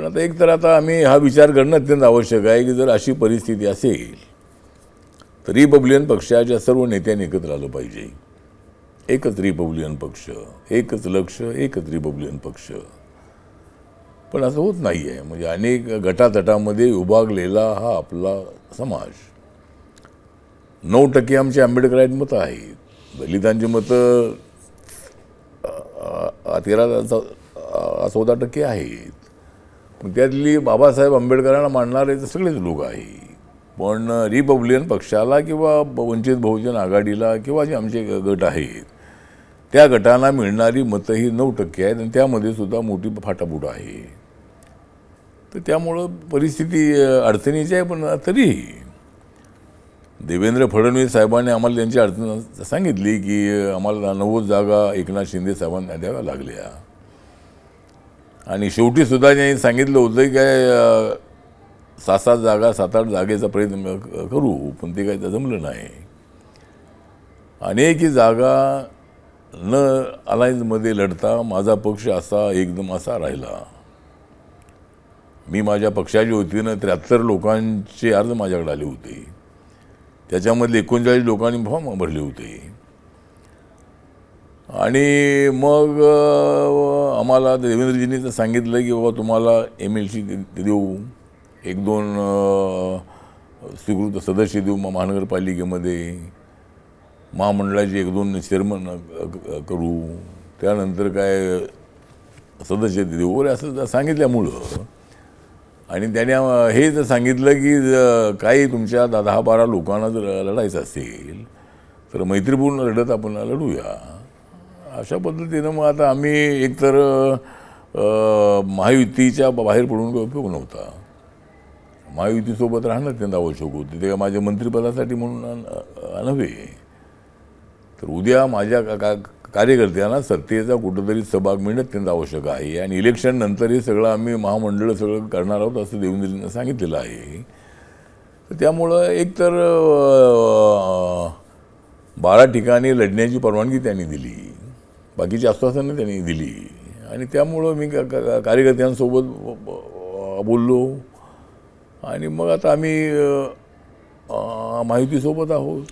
आता एक तर आता आम्ही हा विचार करणं अत्यंत आवश्यक आहे की जर अशी परिस्थिती असेल तर रिपब्लिकन पक्षाच्या सर्व नेत्यांनी एकत्र आलं पाहिजे. एकच रिपब्लिकन पक्ष, एकच लक्ष, एकच रिपब्लिकन पक्ष. पण असं होत नाही आहे. म्हणजे अनेक गटातटामध्ये विभागलेला हा आपला समाज. 9% आमचे आंबेडकरांची मतं आहेत, दलितांची मतं 13-14% आहेत. पण त्यातली बाबासाहेब आंबेडकरांना मानणारे तर सगळेच लोक आहेत. पण रिपब्लिकन पक्षाला किंवा वंचित बहुजन आघाडीला किंवा जे आमचे गट आहेत त्या गटांना मिळणारी मतं ही 9% आहेत आणि त्यामध्ये सुद्धा मोठी फाटाफूट आहे. तर त्यामुळं परिस्थिती अडचणीची आहे. पण तरीही देवेंद्र फडणवीस साहेबांनी आम्हाला त्यांची अडचण सांगितली की आम्हाला 90 जागा एकनाथ शिंदे साहेबांना द्याव्या लागल्या आणि शेवटी सुद्धा त्यांनी सांगितलं होतं की काय 7-7 जागा 7-8 जागेचा प्रयत्न करू, पण ते काही जमलं नाही. अनेक जागा न अलायन्समध्ये लढता माझा पक्ष असा एकदम असा राहिला. मी माझ्या पक्षाच्या वतीनं 73 लोकांचे अर्ज माझ्याकडे आले होते. त्याच्यामधले 39 लोकांनी फॉर्म भरले होते. आणि मग आम्हाला देवेंद्रजींनी तर सांगितलं की बाबा तुम्हाला MLC देऊ, 1-2 स्वीकृत सदस्य देऊ महानगरपालिकेमध्ये, महामंडळाचे 1-2 चेअरमन करू, त्यानंतर काय सदस्य देऊ वगैरे असं सांगितल्यामुळं आणि त्याने हे जर सांगितलं की काही तुमच्या 10-12 लोकांना जर लढायचं असेल तर मैत्रीपूर्ण लढत आपण लढूया. अशा पद्धतीनं मग आता आम्ही एकतर महायुतीच्या बाहेर पडून काही उपयोग नव्हता. महायुतीसोबत राहणं अत्यंत आवश्यक होते. ते माझ्या मंत्रिपदासाठी म्हणून नव्हे. तर उद्या माझ्या कार्यकर्त्यांना सत्तेचा कुठंतरी सहभाग मिळणं अत्यंत आवश्यक आहे आणि इलेक्शन नंतर हे सगळं आम्ही महामंडळ सगळं करणार आहोत असं देवेंद्रजींना सांगितलेलं आहे. तर त्यामुळं एकतर 12 ठिकाणी लढण्याची परवानगी त्यांनी दिली, बाकीची आश्वासनं त्यांनी दिली आणि त्यामुळं मी कार्यकर्त्यांसोबत बोललो आणि मग आता आम्ही महायुतीसोबत आहोत.